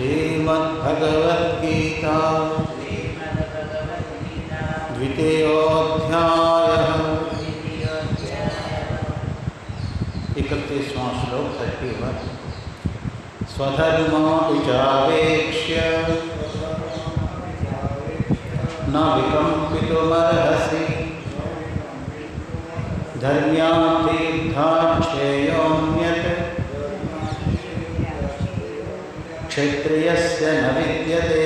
श्रीमद्भगवद्गीता द्वितीयोऽध्यायः 31वां श्लोक 31 स्वधर्ममपि चावेक्ष्य न विकम्पितुमर्हसि धर्म्यातीर्थाच्छ्रेयोऽन्यत् क्षत्रियस्य न विद्यते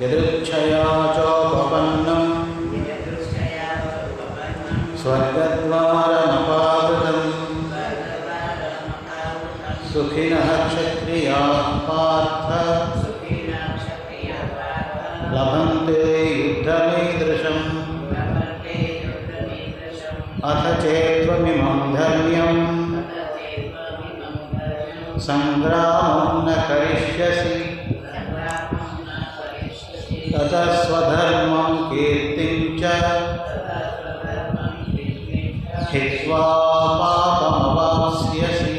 यदृच्छया चोपपन्नं स्वर्गद्वारमपावृतं सुखिनः क्षत्रियाः पार्थ लभन्ते युद्धमीदृशम् अथ चेत्त्वमिमं धर्म्यं संग्रामं न करिष्यसि ततः स्वधर्मं कीर्तिं च हित्वा पापमवाप्स्यसि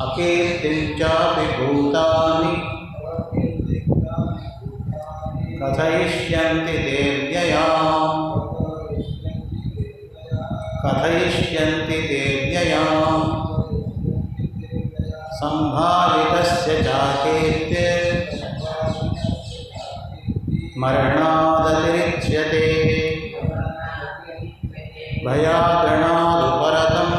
अकीर्तिं चापि भूतानि कथयिष्यन्ति ते व्ययाम् सम्भावितस्य चाकीर्त्य मरणादतिरिच्यते भयाद्रणादुपरतं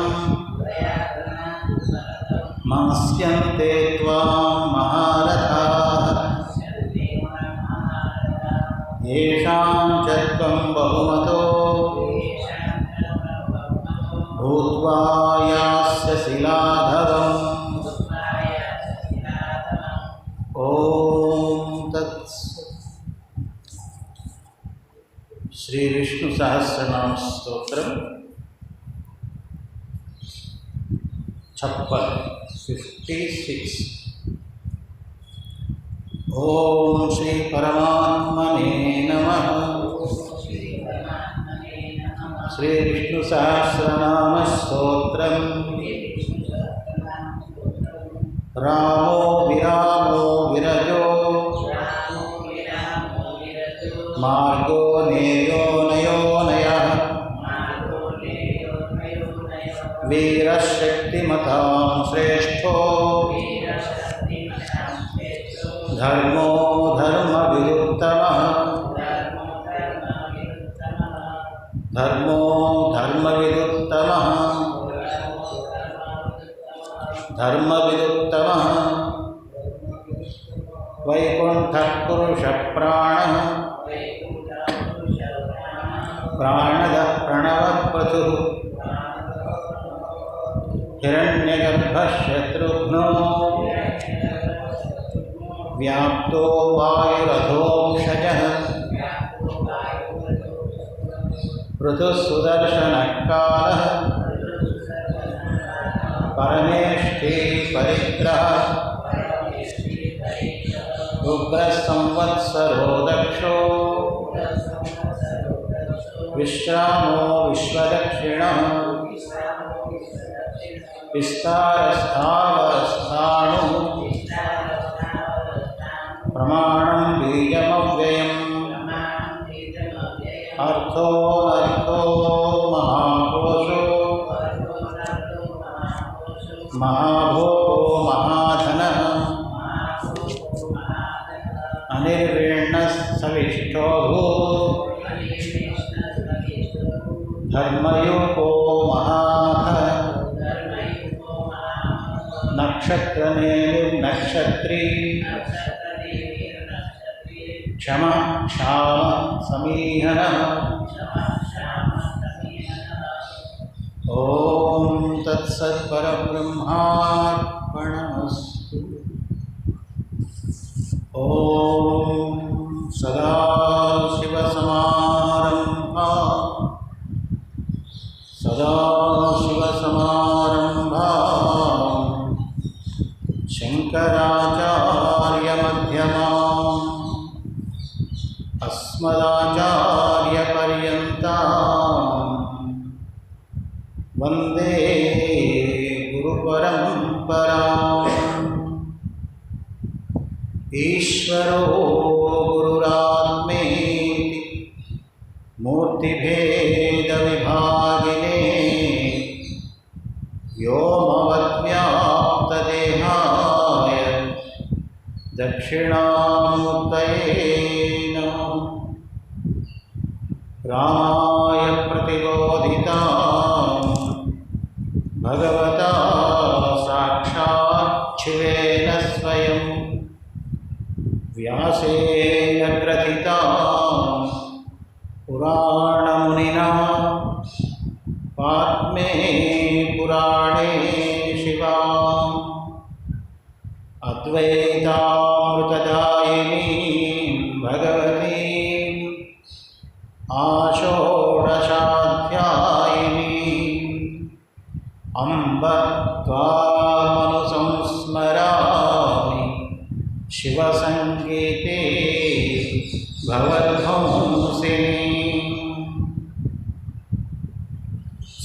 मंस्यन्ते त्वां महारथाः येषां च त्वं बहुमतो भूत्वा यास्यसि लाघवम्। ओम तत्सत्। श्री विष्णु सहस्रनाम स्तोत्रम 56 ओम श्री परमात्मने नमः। श्री विष्णु सहस्रनाम स्तोत्रम रामो विरामो विरजो मार्गो नेयो नयोनयः वीरशक्तिमतां श्रेष्ठो धर्मो धर्मविरुत्तमः वैकुण्ठः पुरुषप्राणः प्राणदः प्रणवप्रभुः हिरण्यगर्भः शत्रुघ्नो व्याप्तो वायुरधोक्षजः ऋतुः सुदर्शनः कालः परमेष्ठी परिग्रहः उग्रः संवत्सरो दक्षो विश्रामो विश्वदक्षिणः विस्तारस्थावरस्थाणुः प्रमाणं बीजमव्ययम् अर्थोऽनर्थो महाकोशो महाभोगो महाधनः अनिर्वीर्णस्थविष्ठो धर्मयुको महाधः नक्षत्रनेमिर्नक्षत्री क्षमः क्षामः समीहनः। ओम तत्सत् परब्रह्मार्पणमस्तु। ओम सदाशिवसमारम्भां शङ्कराचार्यमध्यमाम् अस्मदाचार्यपर्यन्ताम् वंदे गुरुपरंपराम्। ईश्वरो गुरुरात्मेति मूर्तिभेदविभागिने व्योमवद्व्याप्तदेहाय दक्षिणामूर्तये नमः। रामाय प्रतिबोधितां भगवता साक्षात् शिवेन स्वयं व्यासेन ग्रथितां पुराणमुनिना पाद्मे पुराणे शिवाम् अद्वैतामृतदायिनीं भगवतीम् आषोडशाध्यायिनीम् अम्ब त्वामनुसंस्मरामि शिवसङ्गीते भवध्वंसिनी।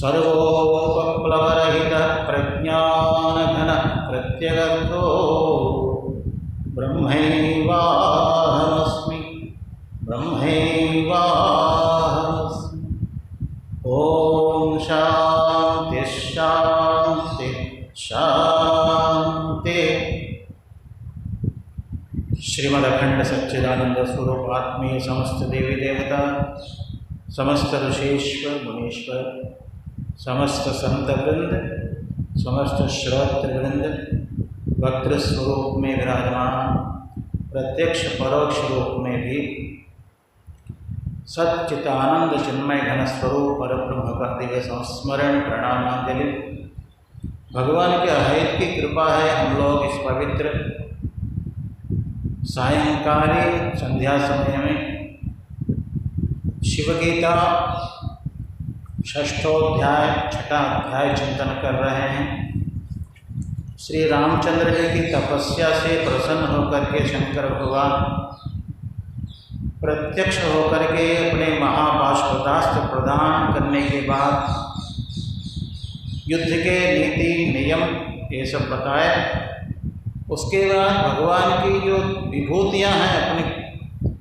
सर्वोपप्लवरहितः प्रज्ञानघनः प्रत्यगर्थो ब्रह्मैवाहमस्मि ब्रह्मैवाहमस्मि। ॐ शान्ति शान्ति शान्ति। श्रीमदखंड सच्चिदानंद स्वरूप आत्मीय समस्त देवी देवता, समस्त ऋषीश्वर मुनीश्वर, समस्त संत वृंद, समस्त श्रोत्र वृंद, वक्त्र स्वरूप में विराजमान, प्रत्यक्ष परोक्ष रूप में भी सच्चिदानंद चिन्मय घन स्वरूप परब्रह्म का दिव्य संस्मरण प्रणामांजलि। भगवान के अहेत की कृपा है हम लोग इस पवित्र सायंकालीन संध्या समय में शिव गीता षष्ठोध्याय छठा अध्याय चिंतन कर रहे हैं। श्री रामचंद्र जी की तपस्या से प्रसन्न होकर के शंकर भगवान प्रत्यक्ष होकर के अपने महापाशुपतास्त्र प्रदान करने के बाद युद्ध के नीति नियम ये सब बताए। उसके बाद भगवान की जो विभूतियाँ हैं, अपने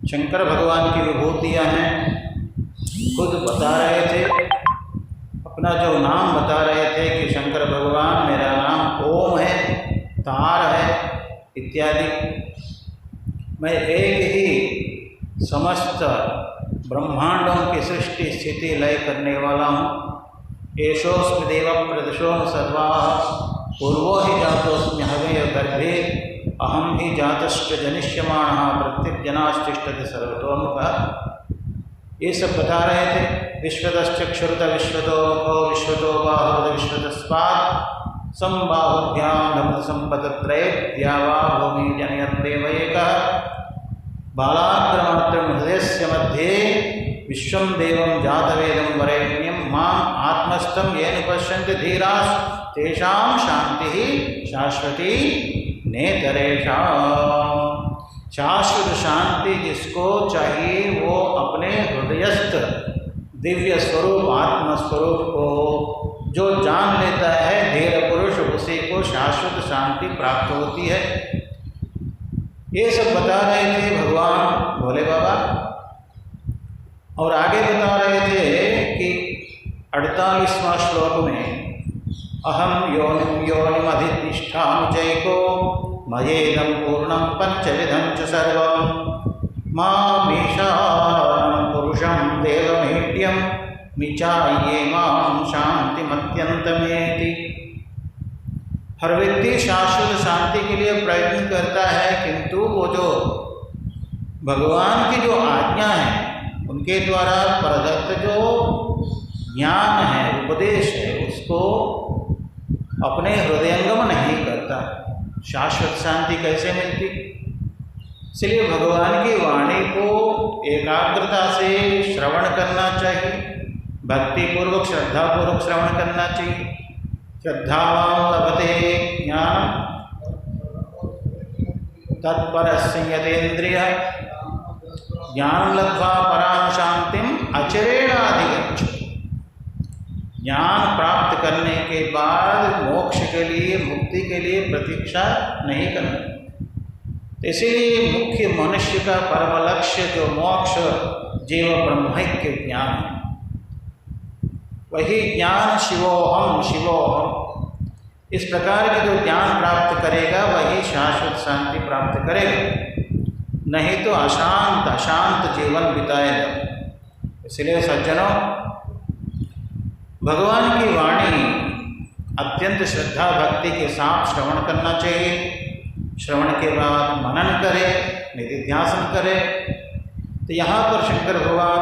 शंकर भगवान की विभूतियाँ हैं, खुद बता रहे थे, अपना जो नाम बता रहे थे कि शंकर भगवान मेरा नाम ओम है, तार है इत्यादि। मैं एक ही समस्त ब्रह्मांडों की सृष्टि स्थिति लय करने वाला हूँ। एषोऽस्मि देवः प्रदशो सर्वाः पूर्वो हि जातोऽस्मि हवे गर्भे अहम ही जातश्च जनिष्यमाणः प्रत्यग्जनाश्चिष्टति सर्वतोमुखः। ये सब बता रहे थे। विश्वतश्चक्षुरुत विश्वतो मुखो विश्वतो बाहुरुत विश्वतस्पात् संबाहुभ्यां धम्मसम्पदत्रयेद्या वा भूमि जनयन्देव एकः बालाग्रमात्रं हृदयस्य मध्ये विश्वं देवं जातवेदं वरेण्यं माम् आत्मस्थं येन पश्यन्ति धीराः तेषां शान्तिः शाश्वती नेतरेषाम्। शाश्वत शांति जिसको चाहिए वो अपने हृदयस्थ दिव्य स्वरूप आत्मस्वरूप को जो जान लेता है धीर पुरुष, उसी को शाश्वत शांति प्राप्त होती है। ये सब बता रहे थे भगवान भोले बाबा। और आगे बता रहे थे कि 48वां श्लोक में अहम योनिम योनिमधिष्ठामि चैको मयेदं पूर्णं पंचविधं च सर्वं मामीशानं पुरुषं देवमेड्यं मिचाये मां शान्तिमत्यन्तमेति। हर व्यक्ति शाश्वत शांति के लिए प्रयत्न करता है, किंतु वो जो भगवान की जो आज्ञा है उनके द्वारा प्रदत्त जो ज्ञान है, उपदेश है, उसको अपने हृदयंगम नहीं करता। शाश्वत शांति कैसे मिलती? इसलिए भगवान की वाणी को एकाग्रता से श्रवण करना चाहिए, भक्तिपूर्वक श्रद्धापूर्वक श्रवण करना चाहिए। श्रद्धावान लभते ज्ञान तत्परस्य यतेन्द्रियः ज्ञानं लब्ध्वा परां शांतिम अचिरेणाधिगच्छति। ज्ञान प्राप्त करने के बाद मोक्ष के लिए, मुक्ति के लिए प्रतीक्षा नहीं करनी। इसीलिए मुख्य मनुष्य का परम लक्ष्य जो मोक्ष जीव ब्रह्मैक्य ज्ञान है, वही ज्ञान शिवोहम शिवोहम, इस प्रकार के जो ज्ञान प्राप्त करेगा वही शाश्वत शांति प्राप्त करेगा, नहीं तो अशांत जीवन बिताएगा। इसलिए सज्जनों, भगवान की वाणी अत्यंत श्रद्धा भक्ति के साथ श्रवण करना चाहिए। श्रवण के बाद मनन करें, निधिध्यासन करें। तो यहाँ पर शंकर भगवान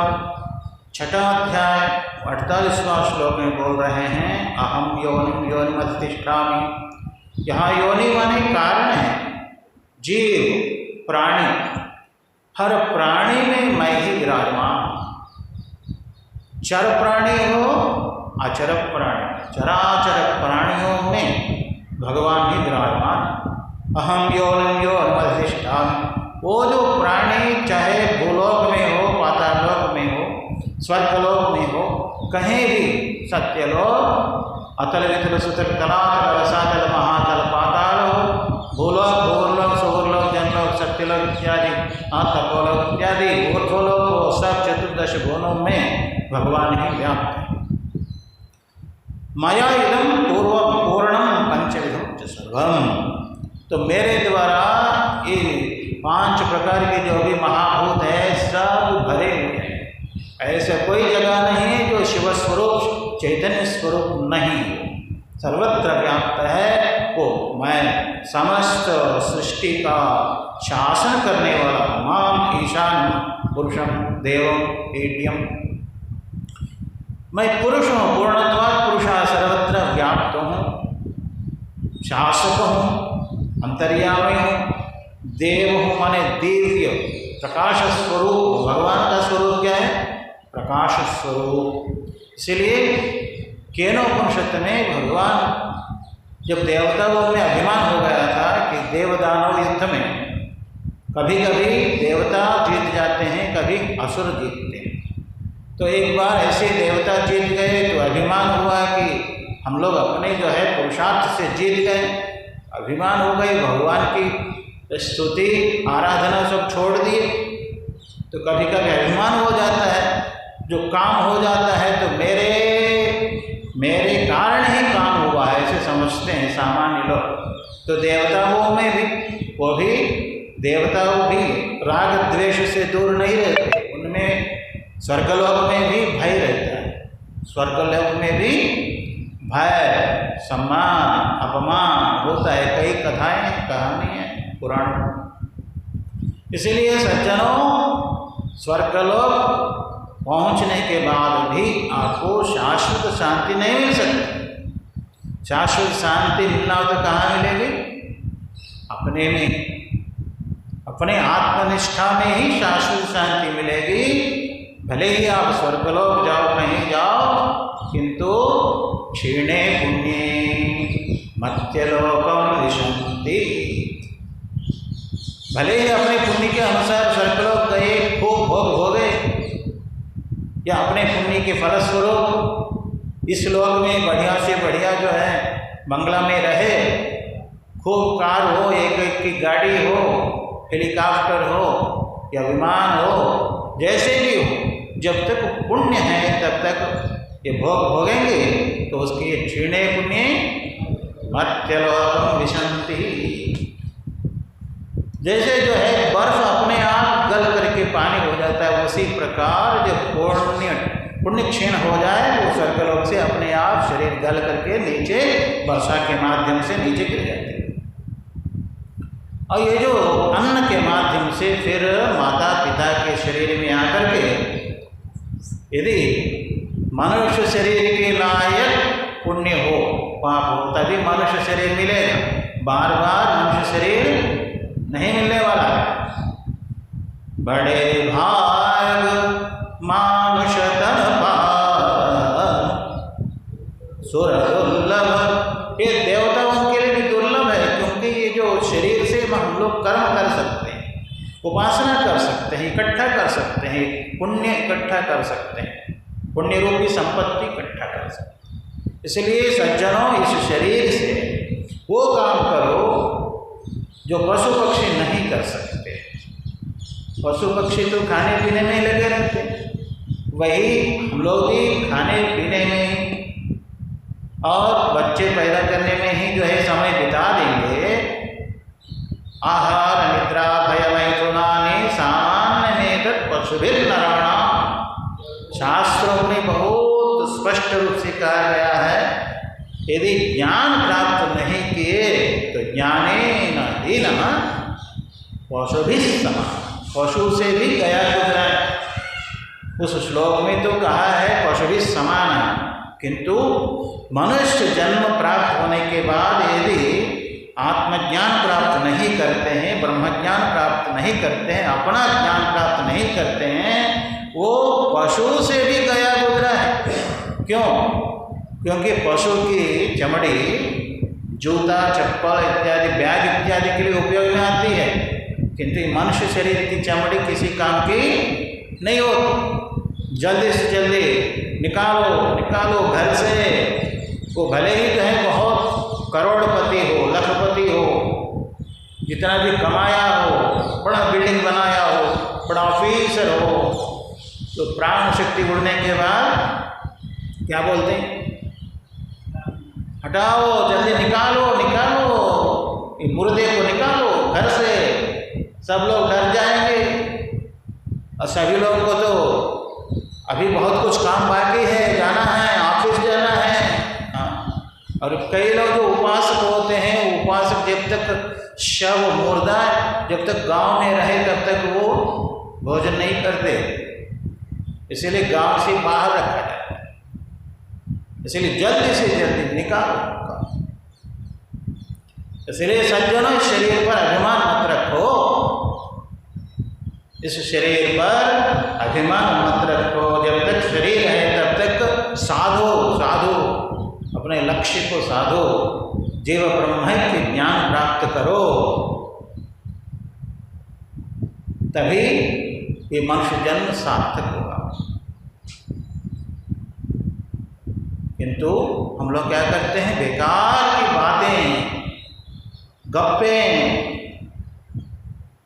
6वां अध्याय 48वां श्लोक में बोल रहे हैं, अहम योनिम योनिमधिष्ठामि। यहाँ योनि माने कारण है, जीव प्राणी, हर प्राणी में मैं ही विराजमान। चर प्राणी हो अचर प्राणी, चराचर प्राणियों में भगवान ही विराजमान। अहम योनिम योनिमधिष्ठामि। वो जो प्राणी चाहे भूलोक में हो, पातालोक में हो, स्वर्गलोक में हो, कहीं भी, सत्यलोक, अतल वितल सुतल तलातल रसातल महातल पाताल हो, भूलोक, भूवर्लोक, सुवर्लोक, जनलोक, सत्यलोक इत्यादि, तपोलोक इत्यादि ऊर्ध्वलोक हो, सब 14 भुवनों में भगवान ही व्याप्त है। मया इदं पूर्णम पंचविधम च सर्वम। तो मेरे द्वारा ये 5 प्रकार के जो भी महाभूत है सब भरे हुए हैं। ऐसा कोई जगह नहीं है जो शिव स्वरूप, चैतन्य स्वरूप नहीं हो, सर्वत्र व्याप्त है। वो मैं समस्त सृष्टि का शासन करने वाला, माम ईशान पुरुषम देवम ईड्यम। मैं पुरुष हूँ, पूर्णत्वात् पुरुषः, सर्वत्र व्याप्त हूँ, शासक हूँ, अंतर्यामी हूँ, देव हूँ माने दिव्य प्रकाश स्वरूप। भगवान का स्वरूप क्या है? प्रकाश स्वरूप। इसलिए केनोपनिषद में भगवान जब देवताओं में अभिमान हो गया था कि देवदानव युद्ध में कभी कभी देवता जीत जाते हैं, कभी असुर जीतते हैं। तो एक बार ऐसे देवता जीत गए तो अभिमान हुआ कि हम लोग अपने जो है पुरुषार्थ से जीत गए, अभिमान हो गई, भगवान की स्तुति आराधना सब छोड़ दिए। तो कभी कभी अभिमान हो जाता है, जो काम हो जाता है तो मेरे कारण ही काम हुआ है, ऐसे समझते हैं सामान्य लोग। तो देवताओं में भी, वो भी देवताओं भी राग द्वेष से दूर नहीं रहते, उनमें स्वर्गलोक में भी भय रहता है। स्वर्गलोक में भी भय, सम्मान, अपमान होता है। कई कथाएं, कहानी है पुराण। इसीलिए सज्जनों, स्वर्गलोक पहुंचने के बाद भी आपको शाश्वत शांति नहीं मिल सकती। शाश्वत शांति मिलना हो तो कहाँ मिलेगी? अपने में, अपने आत्मनिष्ठा में ही शाश्वत शांति मिलेगी। भले ही आप स्वर्गलोक जाओ, कहीं जाओ, किंतु क्षीणे पुण्ये मत्यलोकम विशन्ति। भले ही अपने पुण्य के अनुसार स्वर्गलोक गए, खूब भोग हो गए, या अपने पुण्य के फलस्वरूप इस लोक में बढ़िया से बढ़िया जो है बंगला में रहे, खूब कार हो, एक की गाड़ी हो, हेलीकॉप्टर हो या विमान हो, जैसे भी हो, जब तक पुण्य है तब तक ये भोग भोगेंगे। तो उसके ये क्षीणे पुण्य मत्यलोकम विशन्ति। जैसे जो है बर्फ अपने आप गल करके पानी हो जाता है, उसी प्रकार जब पुण्य क्षीण हो जाए वो स्वर्गलोक से अपने आप शरीर गल करके नीचे वर्षा के माध्यम से नीचे गिर जाते हैं। और ये जो अन्न के माध्यम से फिर माता पिता के शरीर में आकर के, यदि मनुष्य शरीर के लायक पुण्य हो, पाप हो, तभी मनुष्य शरीर मिलेगा। बार बार मनुष्य शरीर नहीं मिलने वाला है। बड़े भाग मानुष तन पार सुर दुर्लभ। ये देवताओं के लिए भी दुर्लभ है, क्योंकि ये जो शरीर से हम लोग कर्म कर सकते हैं, उपासना कर सकते हैं, इकट्ठा कर सकते हैं, पुण्य इकट्ठा कर सकते हैं, पुण्य रूपी संपत्ति इकट्ठा कर सकते हैं। इसलिए सज्जनों, इस शरीर से वो काम करो जो पशु पक्षी नहीं कर सकते। पशु पक्षी तो खाने पीने में ही लगे रहते, वही हम लोग भी खाने पीने में ही और बच्चे पैदा करने में ही जो है समय बिता देंगे। आहार निद्रा भय मैथुनानि सामान्यमेतत् पशुभिर्नराणाम्। शास्त्रों में बहुत स्पष्ट रूप से कहा गया है, यदि ज्ञान प्राप्त नहीं किए तो ज्ञानेन हीनः पशुभिः समाः। पशु से भी गया गुजरा है। उस श्लोक में तो कहा है पशुभिः समान, किंतु मनुष्य जन्म प्राप्त होने के बाद यदि आत्मज्ञान प्राप्त नहीं करते हैं, ब्रह्मज्ञान प्राप्त नहीं करते हैं, अपना ज्ञान प्राप्त नहीं करते हैं, वो पशु से भी गया गुजरा है। क्यों? क्योंकि पशु की चमड़ी जूता, चप्पल इत्यादि, बैग इत्यादि के लिए उपयोग में आती है, किंतु मनुष्य शरीर की चमड़ी किसी काम की नहीं होती। जल्दी से जल्दी निकालो घर से। वो भले ही जो है बहुत करोड़पति हो, लखपति हो, जितना भी कमाया हो, बड़ा बिल्डिंग बनाया हो, बड़ा ऑफिसर हो, तो प्राण शक्ति उड़ने के बाद क्या बोलते हैं? हटाओ, जल्दी निकालो, ये मुर्दे को निकालो घर से। सब लोग डर जाएंगे और सभी लोगों को तो अभी बहुत कुछ काम बाकी है, जाना है, ऑफिस जाना है। और कई लोग जो उपासक होते हैं, उपासक जब तक शव मुर्दा जब तक गांव में रहे तब तक वो भोजन नहीं करते, इसीलिए गांव से बाहर रखा जाता है। इसलिए जल्दी से जल्दी निकालो। इसलिए सज्जनों, इस शरीर पर अभिमान मत रखो, इस शरीर पर अभिमान मत रखो। जब तक शरीर है तब तक साधो, अपने लक्ष्य को साधो, जीव ब्रह्म के ज्ञान प्राप्त करो, तभी ये मनुष्य जन्म सार्थक होगा। किंतु हम लोग क्या करते हैं? बेकार की बातें, गप्पें,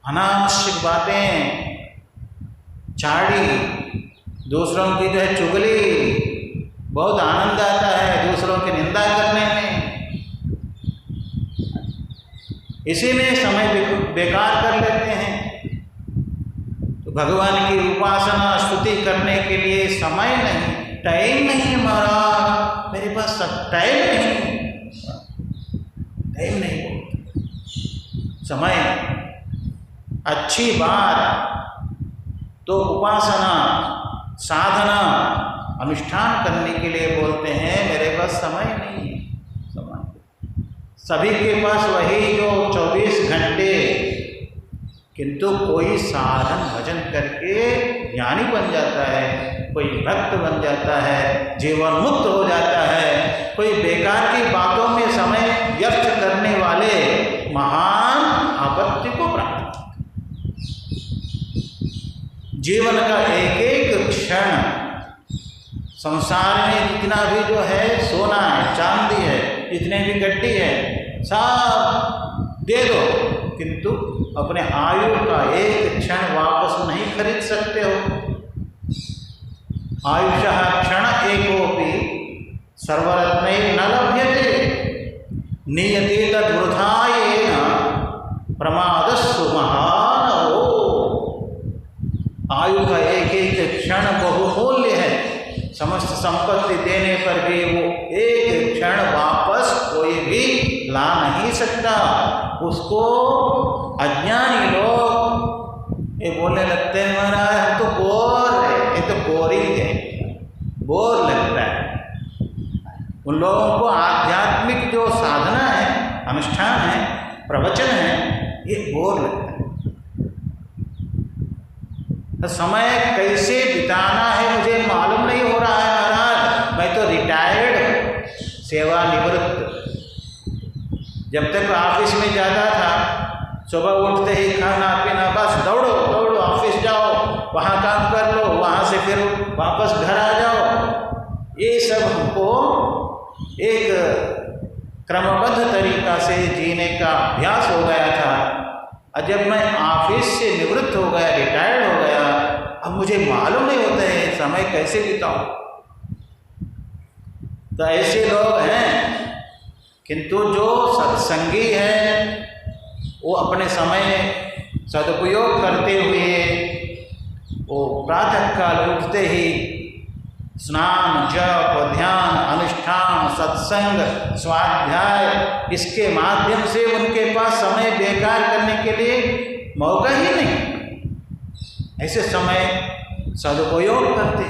अनावश्यक बातें, चाड़ी, दूसरों की जो है चुगली, बहुत आनंद आता है दूसरों की निंदा करने में। इसी में समय बेकार कर लेते हैं। तो भगवान की उपासना स्तुति करने के लिए समय नहीं, टाइम नहीं महाराज, मेरे पास सब टाइम नहीं, समय। अच्छी बात तो उपासना, साधना, अनुष्ठान करने के लिए बोलते हैं, मेरे पास समय नहीं है। समय सभी के पास वही जो 24 घंटे, किंतु कोई साधन भजन करके ज्ञानी बन जाता है, कोई भक्त बन जाता है, जीवन मुक्त हो जाता है, कोई बेकार की बातों में समय व्यर्थ करने वाले महान आपत्ति को प्राप्त। जीवन का एक एक क्षण, संसार में जितना भी जो है सोना है, चांदी है, जितने भी गड्डी है, सब दे दो, किंतु अपने आयु का एक क्षण वापस नहीं खरीद सकते हो। आयुषः क्षण एकोपि सर्वरत्नैः न लभ्यते, नियते तद्वृथा येन प्रमादस्सु महानवो। आयु का एक एक क्षण बहुमूल्य है। समस्त संपत्ति देने पर भी वो एक क्षण वापस कोई भी ला नहीं सकता। उसको अज्ञानी लोग ये बोलने लगते हैं, महाराज हम तो बोर है, ये तो बोरिंग है, बोर लगता है। उन लोगों को आध्यात्मिक जो साधना है, अनुष्ठान है, प्रवचन है, ये बोर लगता है। तो समय कैसे बिताना है मुझे मालूम नहीं हो रहा है महाराज, मैं तो रिटायर्ड, सेवानिवृत्त। जब तक ऑफिस में जाता था, सुबह उठते ही खाना पीना, बस दौड़ो ऑफिस जाओ, वहाँ काम कर लो, वहाँ से फिर वापस घर आ जाओ। ये सब हमको एक क्रमबद्ध तरीका से जीने का अभ्यास हो गया था। और जब मैं ऑफिस से निवृत्त हो गया, रिटायर्ड हो गया, अब मुझे मालूम नहीं होता है समय कैसे बिताऊं। तो ऐसे लोग हैं, किंतु जो सत्संगी है वो अपने समय सदुपयोग करते हुए वो प्रातःकाल उठते ही स्नान, जप, ध्यान, अनुष्ठान, सत्संग, स्वाध्याय, इसके माध्यम से उनके पास समय बेकार करने के लिए मौका ही नहीं। ऐसे समय सदुपयोग करते।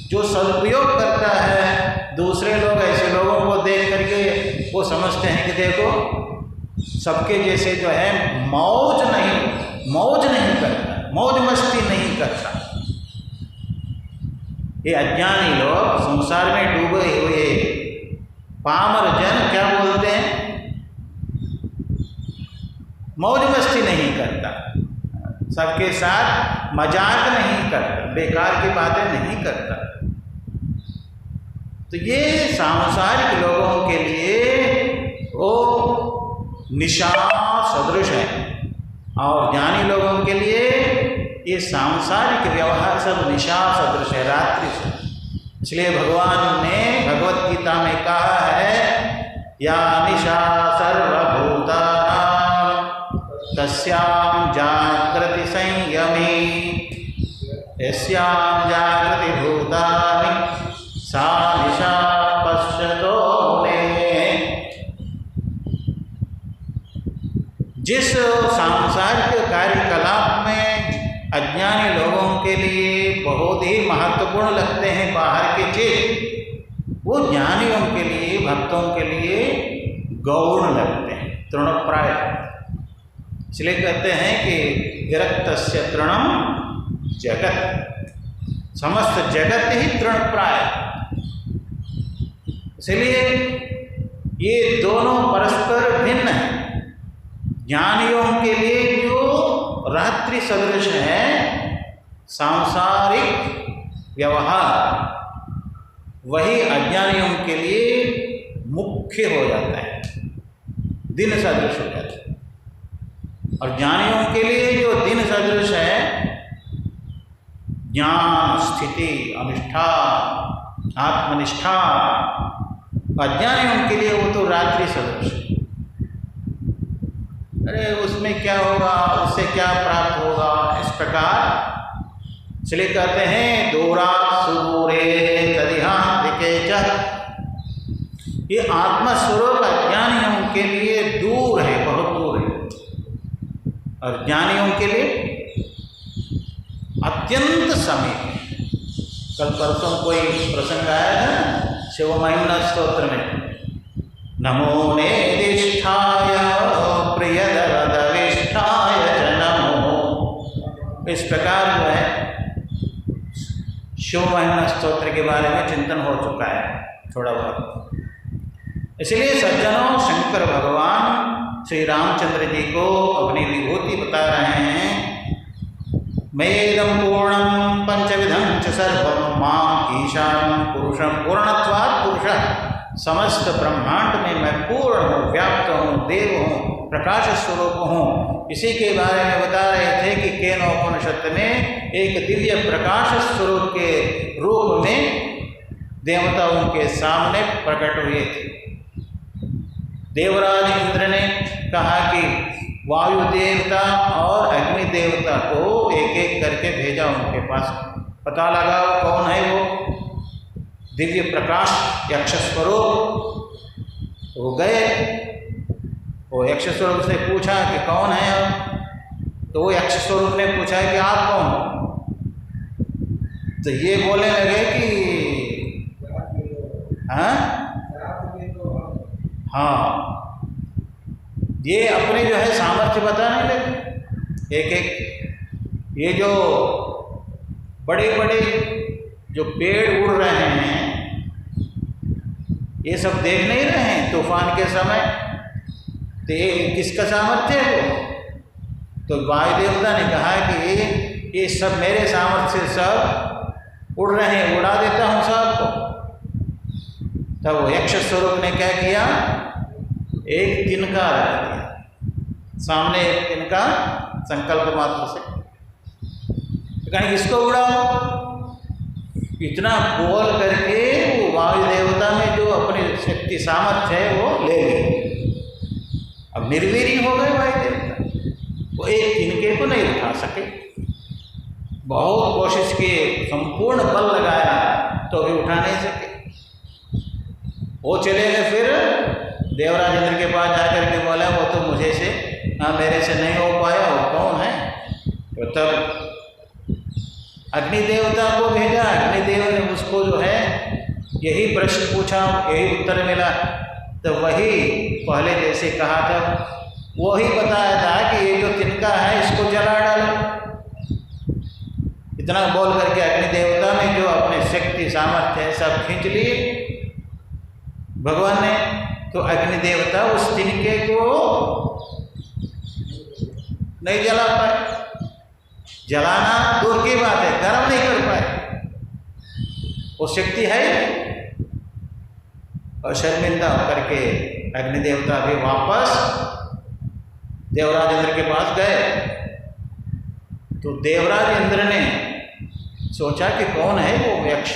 जो सदुपयोग करता है, दूसरे लोग ऐसे लोगों को देख करके वो समझते हैं कि देखो सबके जैसे जो है मौज नहीं करता, मौज मस्ती नहीं करता। ये अज्ञानी लोग, संसार में डूबे हुए पामर जन क्या बोलते हैं? मौज मस्ती नहीं करता, सबके साथ मजाक नहीं करता, बेकार की बातें नहीं करता। तो ये सांसारिक लोगों के लिए वो निशा सदृश है, और ज्ञानी लोगों के लिए ये सांसारिक व्यवहार सब निशा सदृश है, रात्रि से। इसलिए भगवान ने भगवत गीता में कहा है, या निशा सर्वभूतानां तस्यां जागृति संयमी, यस्यां जागृति भूतानि सा निशा पश्यतो मुनेः। जिस सांसारिक कार्यकलाप में अज्ञानी लोगों के लिए बहुत ही महत्वपूर्ण लगते हैं बाहर के चीज, वो ज्ञानियों के लिए, भक्तों के लिए गौण लगते हैं, तृणप्राय। इसलिए कहते हैं कि विरक्तस्य तृणम जगत, समस्त जगत ही तृणप्राय। इसलिए ये दोनों परस्पर भिन्न हैं। ज्ञानियों के लिए जो रात्रि सदृश है सांसारिक व्यवहार, वही अज्ञानियों के लिए मुख्य हो जाता है, दिन सदृश हो जाता है। और ज्ञानियों के लिए जो दिन सदृश है, ज्ञान, स्थिति, अनुष्ठान, आत्मनिष्ठा, अज्ञानियों के लिए वो तो रात्रि सदृश है। अरे उसमें क्या होगा, उससे क्या प्राप्त होगा, इस प्रकार। इसलिए कहते हैं दूरात् सुदूरे तदिहान्तिके च, ये आत्मस्वरूप अज्ञानियों के लिए दूर है, बहुत दूर है, और ज्ञानियों के लिए अत्यंत समीप है। कल परसों कोई प्रसंग आया था शिव महिमा स्तोत्र में, नमो नेदिष्ठाय प्रियदरदविष्ठाय च नमो। इस प्रकार जो है शिव महिमा स्तोत्र के बारे में चिंतन हो चुका है थोड़ा बहुत। इसलिए सज्जनों, शंकर भगवान श्री रामचंद्र जी को अपनी विभूति बता रहे हैं। मेदं पूर्णं पंचविधं च सर्वं मां ईशानं पुरुषं पूर्णत्वात् पुरुषः। समस्त ब्रह्मांड में मैं पूर्ण हूँ, व्याप्त हूँ, देव हूँ, प्रकाश स्वरूप हूँ। इसी के बारे में बता रहे थे कि केनोपनिषद में एक दिव्य प्रकाश स्वरूप के रूप में देवताओं के सामने प्रकट हुए थे। देवराज इंद्र ने कहा कि वायु देवता और अग्नि देवता को एक एक करके भेजा उनके पास, पता लगाओ कौन है वो दिव्य प्रकाश यक्ष स्वरूप। वो गए, वो यक्ष स्वरूप से पूछा कि कौन है आप, तो वो यक्ष स्वरूप ने पूछा कि आप कौन हो। तो ये बोलने लगे कि हाँ, ये अपने जो है सामर्थ्य बताने लगे एक एक। ये जो बड़े बड़े जो पेड़ उड़ रहे हैं, ये सब देख नहीं रहे हैं तूफान के समय, तो ये किसका सामर्थ्य है वो? तो वायु देवता ने कहा कि ये सब मेरे सामर्थ्य से सब उड़ रहे हैं, उड़ा देता हूँ सबको। तब वो यक्ष स्वरूप ने क्या किया, एक तिनका रख दिया सामने, एक तिनका संकल्प मात्र से, तो कहीं इसको उड़ाओ। इतना बोल करके वो वायु देवता में जो अपनी शक्ति सामर्थ्य है वो ले ली। अब निर्वीर्य हो गए वायु देवता, वो एक तिनके को नहीं उठा सके। बहुत कोशिश किए, संपूर्ण बल लगाया तो भी उठा नहीं सके। वो चले गए, फिर देवराज इंद्र के पास जाकर के बोला वो तो मुझे से मेरे से नहीं हो पाया, वो कौन है? तो तब अग्नि देवता को भेजा। अग्निदेव ने उसको जो है यही प्रश्न पूछा, यही उत्तर मिला। तो वही पहले जैसे कहा था वही बताया था कि ये जो तिनका है इसको जला डालो। इतना बोल करके अग्नि देवता ने जो अपने शक्ति सामर्थ्य है सब खींच लिए भगवान ने। तो अग्नि देवता उस तिनके को नहीं जला पाए। जलाना दूर की बात है, गर्म नहीं कर पाए, वो शक्ति है। और शर्मिंदा होकर के अग्नि देवता भी वापस देवराज इंद्र के पास गए। तो देवराज इंद्र ने सोचा कि कौन है वो यक्ष।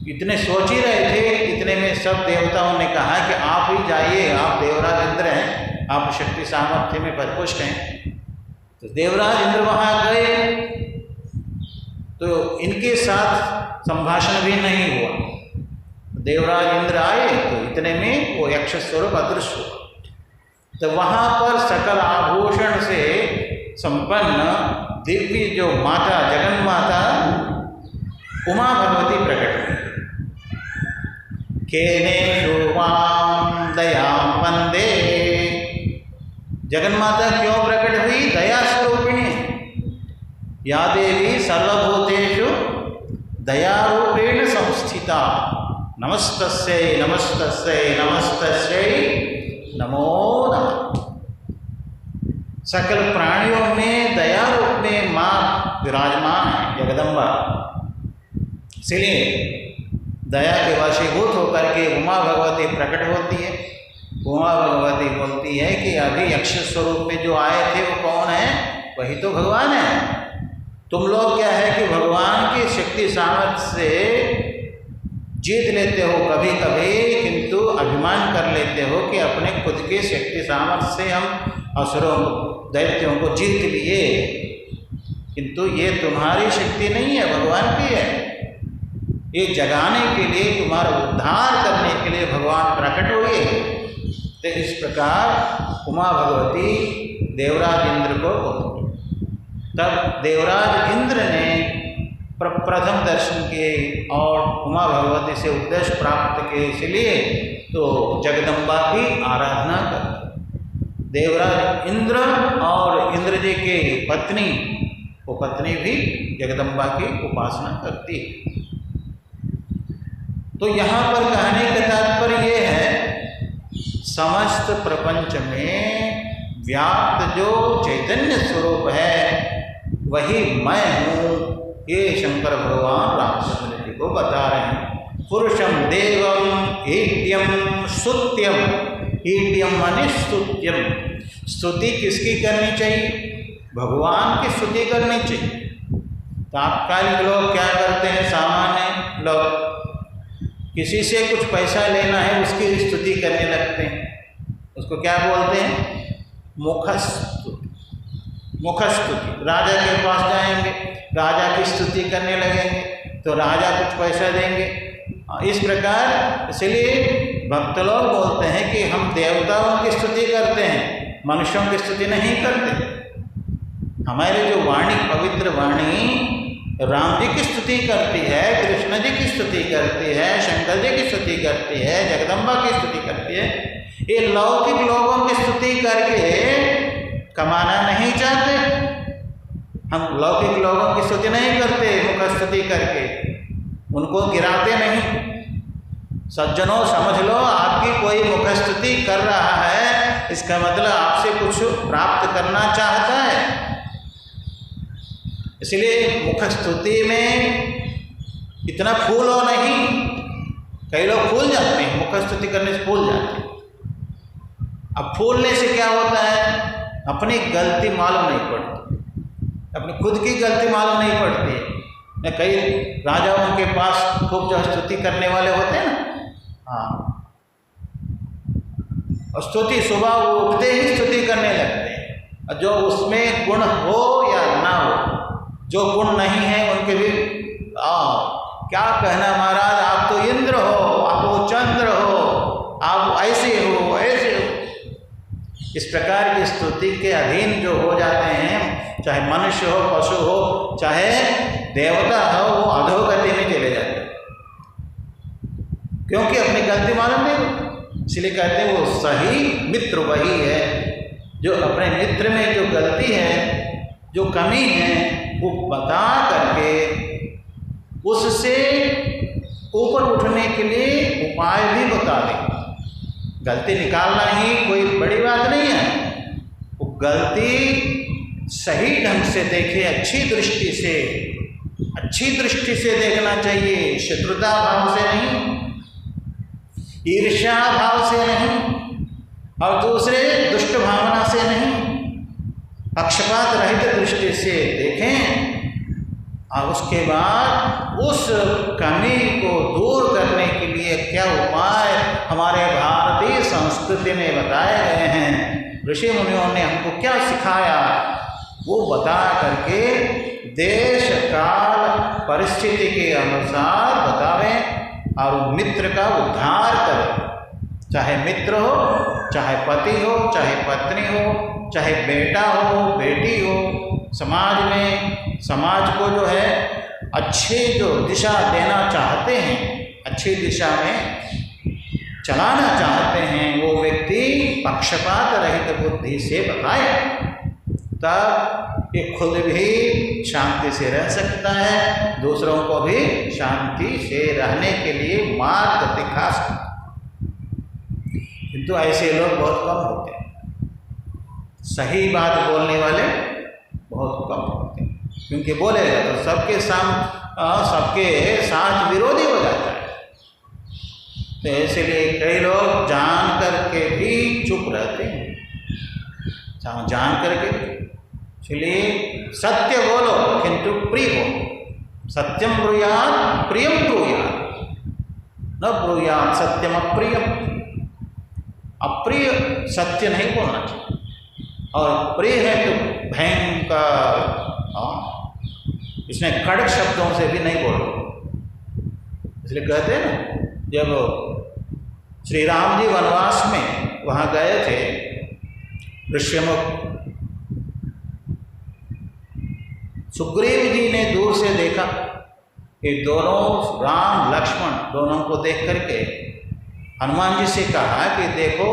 इतने सोच ही रहे थे, इतने में सब देवताओं ने कहा कि आप ही जाइए, आप देवराज इंद्र हैं, आप शक्ति सामर्थ्य में परिपुष्ट हैं। तो देवराज इंद्र वहाँ गए तो इनके साथ संभाषण भी नहीं हुआ। देवराज इंद्र आए तो इतने में वो यक्ष स्वरूप अदृश्य हुआ। तो वहाँ पर सकल आभूषण से संपन्न दिव्य जो माता, जगन माता उमा भगवती प्रकट हुई। केनेषु वां दयां वंदे, जगन माता क्यों प्रकट हुई? दया स्वरूपिणी। या देवी सर्वभूतेषु दयारूपेण संस्थिता, नमस्तस्यै नमस्तस्यै नमस्तस्यै नमो नमः। सकल प्राणियों में दया रूप में माँ विराजमान है जगदम्बा। इसलिए दया के वशीभूत होकर के उमा भगवती प्रकट होती है। उमा भगवती बोलती है कि अभी यक्ष स्वरूप में जो आए थे वो कौन है? वही तो भगवान है। तुम लोग क्या है कि भगवान की शक्ति सामर्थ्य से जीत लेते हो कभी कभी, किंतु अभिमान कर लेते हो कि अपने खुद की शक्ति सामर्थ्य से हम असुरों दैत्यों को जीत लिए, किंतु ये तुम्हारी शक्ति नहीं है, भगवान की है। ये जगाने के लिए, तुम्हारा उद्धार करने के लिए भगवान प्रकट हुए। तो इस प्रकार उमा भगवती देवराज इंद्र को बोलती। तब देवराज इंद्र ने प्रथम दर्शन किए और उमा भगवती से उपदेश प्राप्त किए, इसलिए तो जगदम्बा की आराधना करते। देवराज इंद्र और इंद्र जी की पत्नी, वो पत्नी भी जगदम्बा की उपासना करती। तो यहाँ पर कहने का तात्पर्य ये है, समस्त प्रपंच में व्याप्त जो चैतन्य स्वरूप है वही मैं हूँ। ये शंकर भगवान रामचंद्र जी को बता रहे हैं। पुरुषम देवम ईड्यम स्तुत्यम, ईड्यम माने स्तुत्यम। स्तुति किसकी करनी चाहिए? भगवान की स्तुति करनी चाहिए। तात्कालिक लोग क्या करते हैं? सामान्य लोग किसी से कुछ पैसा लेना है उसकी स्तुति करने लगते हैं। उसको क्या बोलते हैं? मुखस्तुति। मुखस्तुति। राजा के पास जाएंगे, राजा की स्तुति करने लगेंगे तो राजा कुछ पैसा देंगे। इस प्रकार इसलिए भक्त लोग बोलते हैं कि हम देवताओं की स्तुति करते हैं, मनुष्यों की स्तुति नहीं करते। हमारी जो वाणी, पवित्र वाणी राम जी की स्तुति करती है, कृष्ण जी की स्तुति करती है, शंकर जी की स्तुति करती है, जगदम्बा की स्तुति करती है। ये लौकिक लोगों की स्तुति करके कमाना नहीं चाहते। हम लौकिक लोगों की स्तुति नहीं करते, मुख स्तुति करके उनको गिराते नहीं। सज्जनों समझ लो, आपकी कोई मुख स्तुति कर रहा है, इसका मतलब आपसे कुछ प्राप्त करना चाहता है। इसलिए मुख स्तुति में इतना फूलो नहीं, कई लोग फूल जाते हैं, मुख स्तुति करने से फूल जाते हैं। अब फूलने से क्या होता है, अपनी गलती मालूम नहीं पड़ती, अपनी खुद की गलती मालूम नहीं पड़ती। कई राजाओं के पास खूब जो स्तुति करने वाले होते हैं ना, हाँ, और स्तुति सुबह वो उठते ही स्तुति करने लगते हैं। जो उसमें गुण हो या ना हो, जो गुण नहीं है उनके भी क्या कहना महाराज, आप तो इंद्र हो, आप वो चंद्र हो, आप ऐसे हो ऐसे हो। इस प्रकार की स्तुति के अधीन जो हो जाते हैं, चाहे मनुष्य हो, पशु हो, चाहे देवता हो, वो अधोगति में चले जाते हैं, क्योंकि अपनी गलती मालूम नहीं होती। इसलिए कहते हैं वो सही मित्र वही है जो अपने मित्र में जो गलती है, जो कमी है, वो बता करके उससे ऊपर उठने के लिए उपाय भी बता दे। गलती निकालना ही कोई बड़ी बात नहीं है, वो गलती सही ढंग से देखे, अच्छी दृष्टि से देखना चाहिए, शत्रुता भाव से नहीं, ईर्ष्या भाव से नहीं, और दूसरे दुष्ट भावना से नहीं, पक्षपात रहित दृष्टि से देखें। और उसके बाद उस कमी को दूर करने के लिए क्या उपाय हमारे भारतीय संस्कृति में बताए गए हैं, ऋषि मुनियों ने हमको क्या सिखाया, वो बता करके देश काल परिस्थिति के अनुसार बतावें और मित्र का उद्धार करें। चाहे मित्र हो, चाहे पति हो, चाहे पत्नी हो, चाहे बेटा हो, बेटी हो, समाज में, समाज को जो है अच्छी जो दिशा देना चाहते हैं, अच्छी दिशा में चलाना चाहते हैं, वो व्यक्ति पक्षपात रहित बुद्धि से बताए, तब ये खुद भी शांति से रह सकता है, दूसरों को भी शांति से रहने के लिए मार्ग दिखा सकता है। किंतु ऐसे लोग बहुत कम होते हैं, सही बात बोलने वाले बहुत कम होते हैं, क्योंकि बोलेगा तो सबके साथ विरोधी हो जाता है। तो इसलिए कई लोग जान करके भी चुप रहते हैं, जान करके। इसलिए सत्य बोलो किंतु प्रिय बोलो, सत्यम ब्रूयात् प्रियम ब्रूयात्, न ब्रूयात् सत्यम अप्रियम। अप्रिय सत्य नहीं बोलना चाहिए, और प्रिय है तो भयंकर, इसमें कड़क शब्दों से भी नहीं बोलो। इसलिए कहते हैं ना, जब श्री राम जी वनवास में वहाँ गए थे, ऋष्यमुख, सुग्रीव जी ने दूर से देखा कि दोनों राम लक्ष्मण दोनों को देख करके हनुमान जी से कहा कि देखो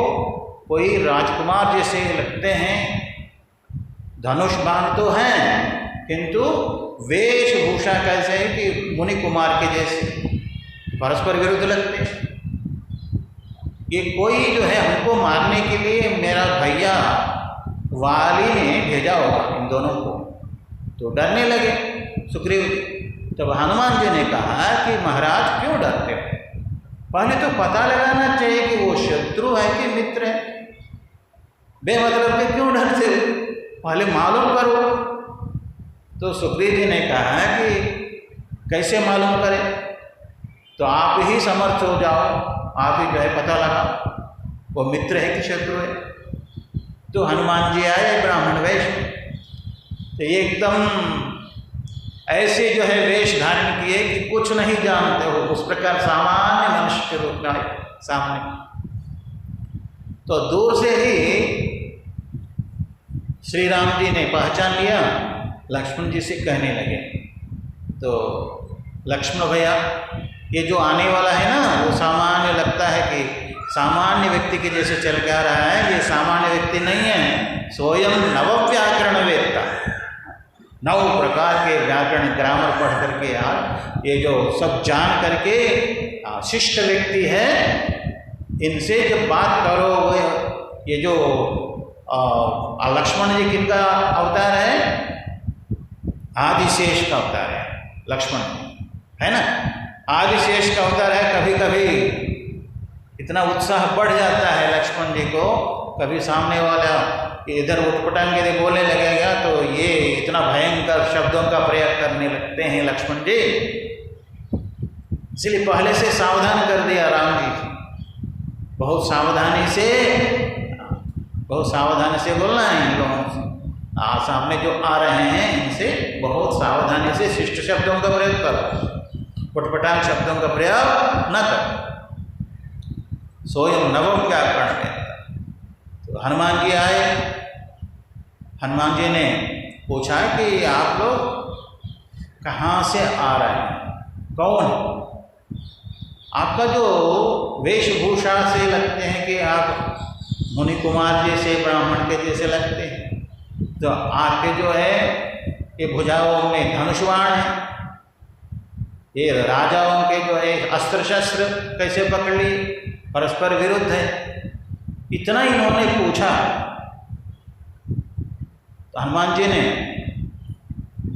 कोई राजकुमार जैसे लगते हैं, धनुष बाण तो हैं, किंतु वेशभूषा कैसे है कि मुनि कुमार के जैसे, परस्पर विरुद्ध लगते हैं। ये कोई जो है हमको मारने के लिए मेरा भैया वाली ने भेजा होगा इन दोनों को। तो डरने लगे सुग्रीव। तब हनुमान जी ने कहा कि महाराज क्यों डरते हो, पहले तो पता लगाना चाहिए कि वो शत्रु है कि मित्र है, बेमतलब के क्यों डरते हो, पहले मालूम करो। तो सुग्रीव जी ने कहा कि कैसे मालूम करें, तो आप ही समर्थ हो जाओ, आप ही जो है पता लगा वो मित्र है कि शत्रु है। तो हनुमान जी आए ब्राह्मण वेश में, तो ये एकदम ऐसे जो है वेश धारण किए कि कुछ नहीं जानते हो, उस प्रकार सामान्य मनुष्य के रूप में आए सामने। तो दूर से ही श्री राम जी ने पहचान लिया, लक्ष्मण जी से कहने लगे, तो लक्ष्मण भैया ये जो आने वाला है ना, वो सामान्य लगता है कि सामान्य व्यक्ति के जैसे चल के आ रहा है, ये सामान्य व्यक्ति नहीं है, स्वयं नव व्याकरण वेत्ता, 9 प्रकार के व्याकरण ग्रामर पढ़ करके यार ये जो सब जान करके शिष्ट व्यक्ति है, इनसे जब बात करो, वो ये जो लक्ष्मण जी किनका अवतार है, आदिशेष का अवतार है लक्ष्मण, है ना। आदिशेष का अवतार है। कभी कभी इतना उत्साह बढ़ जाता है लक्ष्मण जी को, कभी सामने वाला इधर उठपटांग के बोलने लगेगा तो ये इतना भयंकर शब्दों का प्रयोग करने लगते हैं लक्ष्मण जी। इसलिए पहले से सावधान कर दिया राम जी, बहुत सावधानी से बोलना है इन लोगों से। सामने जो आ रहे हैं इनसे बहुत सावधानी से शिष्ट शब्दों का प्रयोग करो, उठपटांग शब्दों का प्रयोग न करो। सोयम नवम क्या करते। तो हनुमान जी आए, हनुमान जी ने पूछा कि आप लोग कहाँ से आ रहे हैं, कौन है? आपका जो वेशभूषा से लगते हैं कि आप मुनि कुमार जैसे ब्राह्मण के जैसे लगते हैं, तो आपके जो है ये भुजाओं में धनुष बाण है, ये राजाओं के जो है अस्त्र शस्त्र कैसे पकड़ लिए, परस्पर विरुद्ध है। इतना इन्होंने पूछा तो हनुमान जी ने,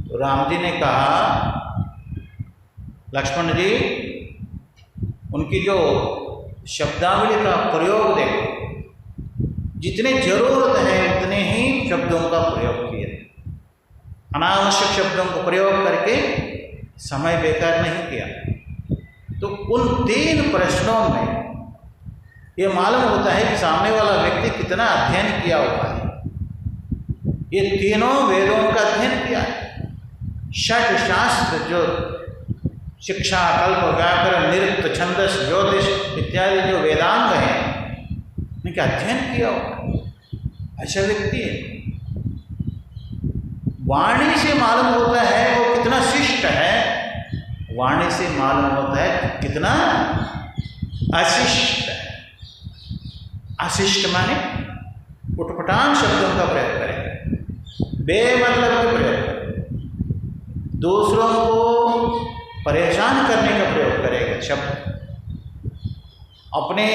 तो राम जी ने कहा लक्ष्मण जी उनकी जो शब्दावली का प्रयोग देखो, जितने जरूरत है उतने ही शब्दों का प्रयोग किए, अनावश्यक शब्दों का प्रयोग करके समय बेकार नहीं किया। तो उन 3 प्रश्नों में ये मालूम होता है कि सामने वाला व्यक्ति कितना अध्ययन किया हुआ है। ये तीनों वेदों का अध्ययन किया है, 6 शास्त्र जो शिक्षा, कल्प, व्याकरण, निरुक्त, छंदस, ज्योतिष इत्यादि जो वेदांग हैं इनका अध्ययन किया हुआ ऐसा व्यक्ति है। वाणी से मालूम होता है वो कितना शिष्ट है, वाणी से मालूम होता है कितना अशिष्ट है। अशिष्ट माने उटपटांग शब्दों का प्रयोग करेंगे, बेमतलब का प्रयोग करेंगे, दूसरों को परेशान करने का प्रयोग करेगा शब्द, अपने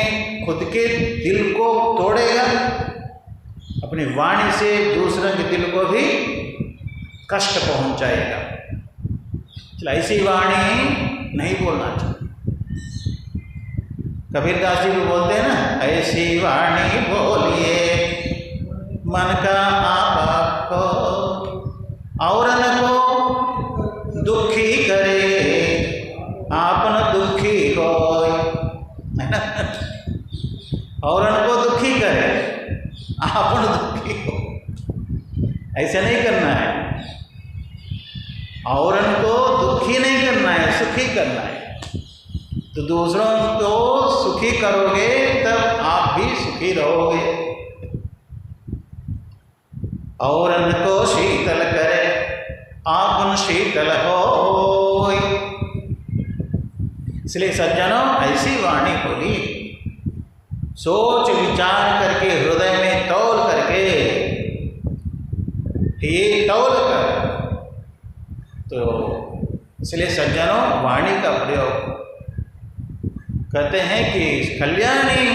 खुद के दिल को तोड़ेगा, अपनी वाणी से दूसरों के दिल को भी कष्ट पहुंचाएगा। चलो ऐसी वाणी नहीं बोलना चाहिए। कबीरदास जी भी बोलते हैं ना, ऐसी वाणी बोलिए मन का आप को, और न को दुखी करे आपन दुखी हो, है ना, और उनको दुखी करे आपन दुखी हो, ऐसा नहीं करना है। और उनको दुखी नहीं करना है, सुखी करना है। तो दूसरों को सुखी करोगे तब आप भी सुखी रहोगे। और उनको शीतल करे आपन शीतल हो। इसलिए सज्जनों ऐसी वाणी बोली, सोच विचार करके, हृदय में तौल करके, ये तौल कर। तो इसलिए सज्जनों वाणी का प्रयोग कहते हैं कि कल्याणी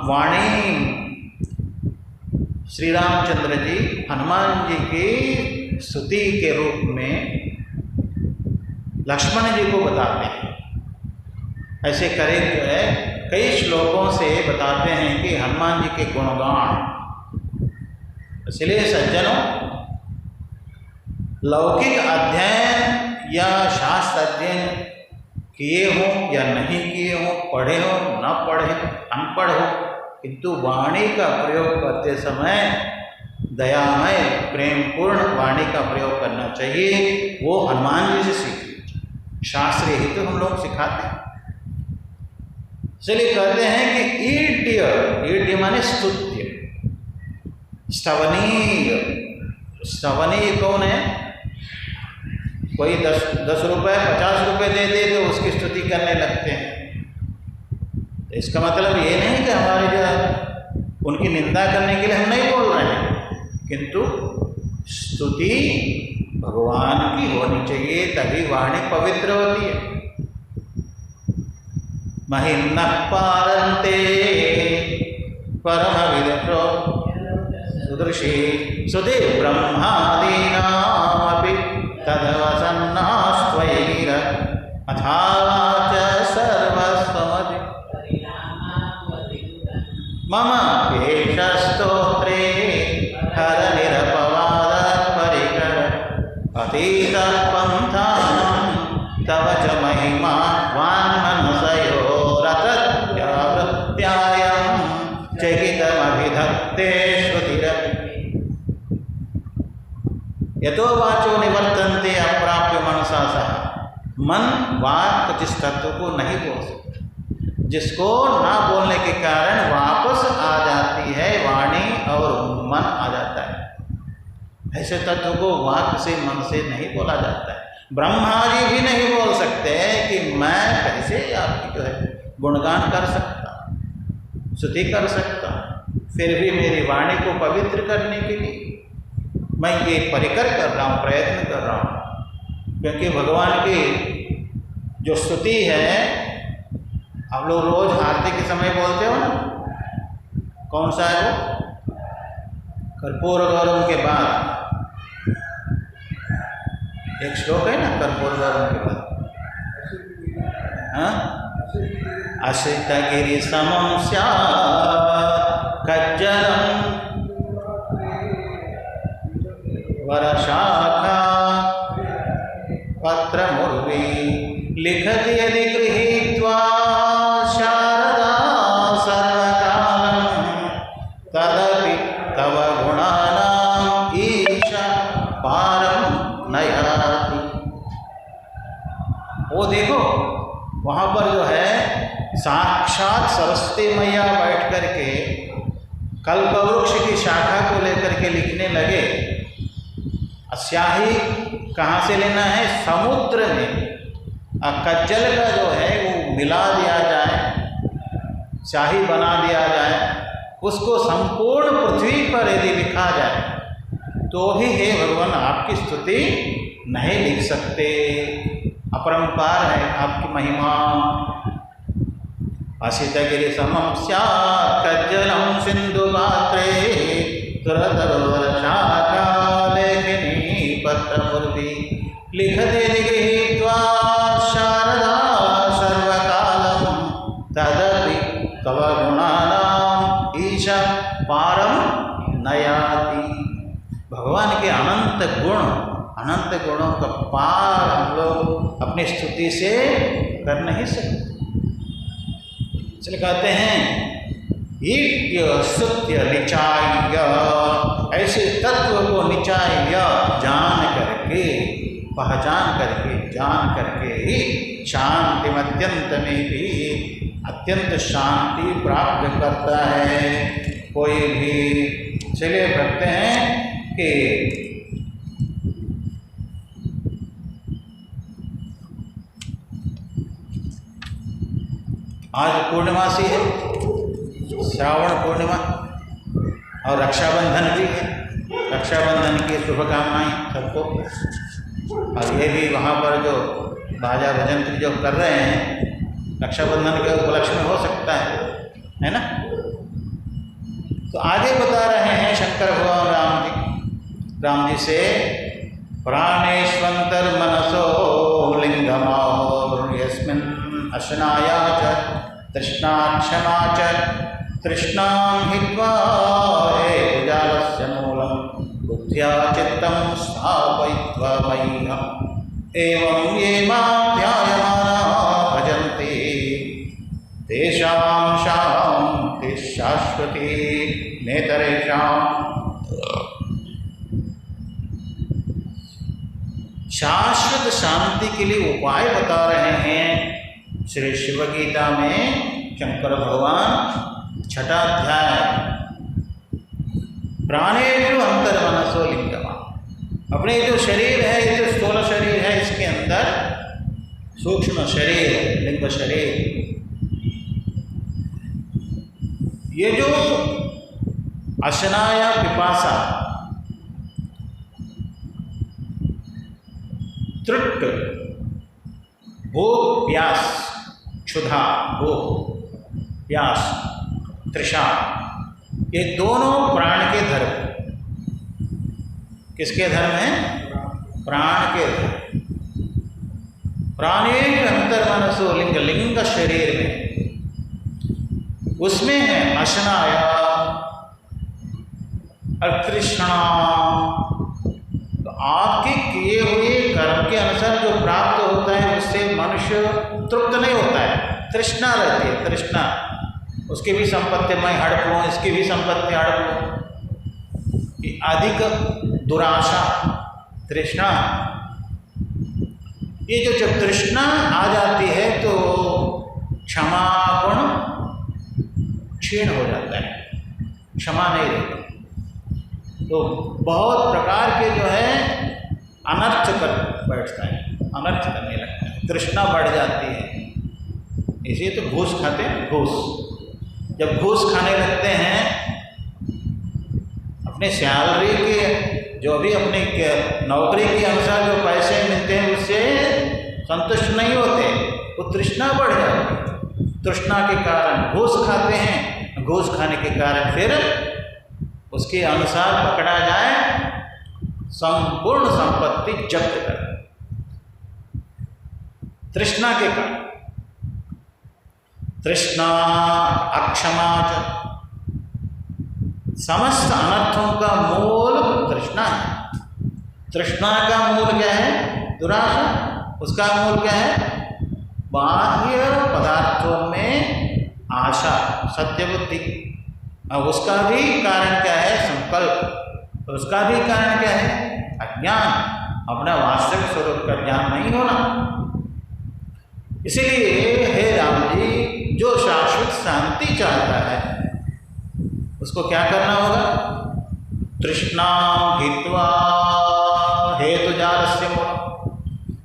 वाणी। श्री रामचंद्र जी हनुमान जी की स्तुति के रूप में लक्ष्मण जी को बताते हैं। ऐसे करीब जो है कई श्लोकों से बताते हैं कि हनुमान जी के गुणगान। इसलिए सज्जनों लौकिक अध्ययन या शास्त्र अध्ययन किए हो या नहीं किए हो, पढ़े हो न पढ़े, अनपढ़ हो, किंतु वाणी का प्रयोग करते समय दयामय प्रेमपूर्ण वाणी का प्रयोग करना चाहिए। वो हनुमान जी से सीखिए, शास्त्रीय ही तो हम लोग सिखाते हैं। चलिए कहते हैं कि ईड्य माने स्तुत्य, स्तवनीय। स्तवनीय कौन है? कोई 10 रुपये 50 रुपये दे दे तो उसकी स्तुति करने लगते हैं। तो इसका मतलब ये नहीं कि हमारे जो उनकी निंदा करने के लिए हम नहीं बोल रहे हैं, किंतु स्तुति भगवान की होनी चाहिए, तभी वाणी पवित्र होती है। महिम्नः पारन्ते परमविदुषो सुदृशी सुधे ब्रह्मादीनामपि तदवसन्ना अतीतः पन्थानां तव च महिमा वान्मनसयोरतत्यावृत्त्यायं चकितमभिधत्ते श्रुतिरपि। यतो वाचो निवर्तन्ते अप्राप्य मनसा सह। मन वाक जिस तत्व को नहीं बोल सकते, जिसको ना बोलने के कारण वापस आ जाती है वाणी और मन आ जाता है, ऐसे तत्व को वाक से मन से नहीं बोला जाता है। ब्रह्मा जी भी नहीं बोल सकते कि मैं कैसे आपकी जो है गुणगान कर सकता, स्तुति कर सकता, फिर भी मेरी वाणी को पवित्र करने के लिए मैं ये परिकर कर रहा हूँ, प्रयत्न कर रहा हूँ। क्योंकि भगवान की जो स्तुति है, आप लोग रोज आरती के समय बोलते हो ना, कौन सा है वो? कर्पूर गौरव के बाद एक श्लोक है ना, कर्पूर गौरव के बाद, हाँ, आश्रित गिरि समं स्यात् कज्जलं वरशाखा पत्रमुर्वी लिखति यदि गृहीत्वा शारदा सर्वकालं तदपि तव गुणानां ईशा पारं नयाति। वो देखो वहाँ पर जो है साक्षात सरस्वती मैया बैठ करके कल्पवृक्ष की शाखा को लेकर के लिखने लगे। स्याही कहाँ से लेना है? समुद्र में कज्जल का जो है वो मिला दिया जाए, स्याही बना दिया जाए, उसको संपूर्ण पृथ्वी पर यदि लिखा जाए तो भी हे भगवान आपकी स्तुति नहीं लिख सकते। अपरंपार है आपकी महिमा। असित गिरि समं स्यात् कज्जलं सिंधु पात्रे तुरतरुवरशाखा लेखनी पत्रमुर्वी लिखति गृहीत्वा शारदा सर्वकालं तदपि तव गुणानां ईशा पारं नयाति। भगवान के अनंत गुण, अनंत गुणों का पार हम लोग अपनी स्तुति से कर नहीं सकते। इसलिए कहते हैं ईट्य स्तुत्य निचाय, ऐसे तत्व को निचाय जान करके, पहचान करके, जान करके ही शांति अत्यंत में भी अत्यंत शांति प्राप्त करता है कोई भी। चलिए कहते हैं कि आज पूर्णिमासी है, श्रावण पूर्णिमा, और रक्षाबंधन भी है। रक्षाबंधन की शुभकामनाएं सबको। और ये भी वहाँ पर जो बाजा भजन जो कर रहे हैं रक्षाबंधन के उपलक्ष्य में हो सकता है ना। तो आगे बता रहे हैं शंकर भगवान राम जी से, प्राणेश्वंतर मनसो लिंगमाहोर यस्मिन् अशनाया च तृष्णा क्षमा च तृष्णां हित्वा हेतुजालस्य मूलं बुद्ध्या चित्तं स्थापयित्वा मय्यम् एवं ये मां ध्यायमानाः भजन्ते तेषां शान्तिः शाश्वती नेतरेषाम्। शाश्वत शांति के लिए उपाय बता रहे हैं श्री शिव गीता में शंकर भगवान। छठा अध्याय, प्राणेषु अंतर्मनसो लिंगमा। अपने जो शरीर है, ये जो स्थूल शरीर है, इसके अंदर सूक्ष्म शरीर, लिंग शरीर, ये जो अशनाया पिपासा, तृट, भूख प्यास, क्षुधा भूख प्यास तृषा, ये दोनों प्राण के धर्म। किसके धर्म हैं? प्राण के धर्म। प्राणेश अंतर्मनसो लिंग, लिंग शरीर में, उसमें है अशनाया और तृष्णा। तो आपके किए हुए कर्म के अनुसार जो प्राप्त होता है उससे मनुष्य तृप्त नहीं होता है, तृष्णा रहती है, तृष्णा। उसकी भी संपत्ति मैं हड़प लूँ, इसकी भी संपत्ति हड़प लूँ, अधिक दुराशा, तृष्णा। ये जो जब तृष्णा आ जाती है तो क्षमा गुण क्षीण हो जाता है, क्षमा नहीं रहती। तो बहुत प्रकार के जो है अनर्थ कर बैठता है, अनर्थ करने लगता है, तृष्णा बढ़ जाती है। इसीलिए तो घूस खाते हैं, घूस। जब घूस खाने लगते हैं, अपने सैलरी के जो भी अपने नौकरी के अनुसार जो पैसे मिलते हैं उससे संतुष्ट नहीं होते, वो तृष्णा बढ़ जाती है। तृष्णा के कारण घूस खाते हैं, घूस खाने के कारण फिर उसके अनुसार पकड़ा जाए, संपूर्ण संपत्ति जब्त कर, तृष्णा के कारण। तृष्णा अक्षमा, समस्त अनर्थों का मूल तृष्णा है। तृष्णा का मूल क्या है? दुराशा। उसका मूल क्या है? बाह्य पदार्थों में आशा, सत्य बुद्धि। और उसका भी कारण क्या है? संकल्प। उसका भी कारण क्या है? अज्ञान, अपना वास्तविक स्वरूप का ज्ञान नहीं होना। इसीलिए हे राम जी, जो शाश्वत शांति चाहता है उसको क्या करना होगा? तृष्णा हित्वा हेतु जालस्य मूलम।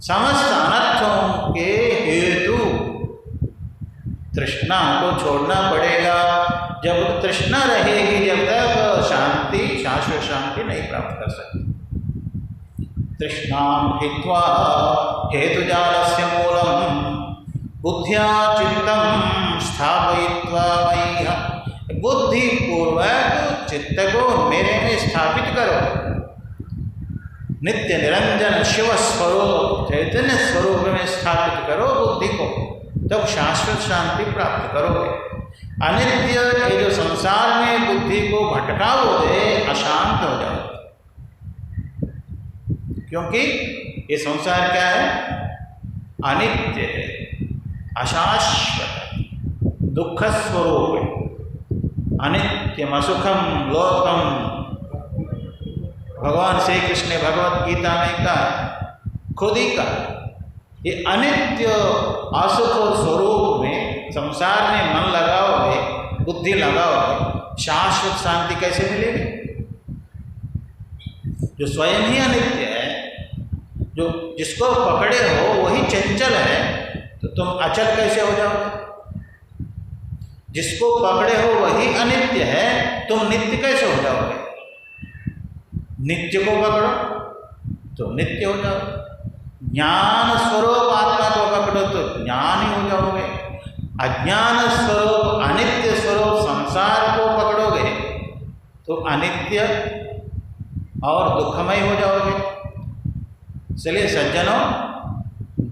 समस्त अनर्थों के हेतु तृष्णा को छोड़ना पड़ेगा। जब तृष्णा रहेगी, जब तक शांति, शाश्वत शांति नहीं प्राप्त कर सकते। तृष्णा हित्वा हेतुजालस्य मूलम बुद्ध्या चित्तं स्थापयित्वा मयि। बुद्धि पूर्वक चित्त को मेरे में स्थापित करो। नित्य निरंजन शिव स्वरूप, चैतन्य स्वरूप में स्थापित करो बुद्धि को, तब शाश्वत शांति प्राप्त करोगे। अनित्य ये जो संसार में बुद्धि को भटकाओगे, अशांत हो जाओगे। क्योंकि ये संसार क्या है? अनित्य है, अशाश्वत, दुख स्वरूप है। अनित्यम असुखम लोकम, भगवान श्री कृष्ण ने भगवत गीता में कहा, खुद ही कहा। ये अनित्य असुख स्वरूप में संसार में मन लगाओगे, बुद्धि लगाओगे, शाश्वत शांति कैसे मिलेगी? जो स्वयं ही अनित्य है, जो जिसको पकड़े हो वही चंचल है, तो तुम अचल कैसे हो जाओगे? जिसको पकड़े हो वही अनित्य है, तुम नित्य कैसे हो जाओगे? नित्य को पकड़ो तो नित्य हो जाओगे। ज्ञान स्वरूप आत्मा को पकड़ो तो ज्ञानी हो जाओगे। अज्ञान स्वरूप, अनित्य स्वरूप संसार को पकड़ोगे तो अनित्य और दुखमय हो जाओगे। इसलिए सज्जनों,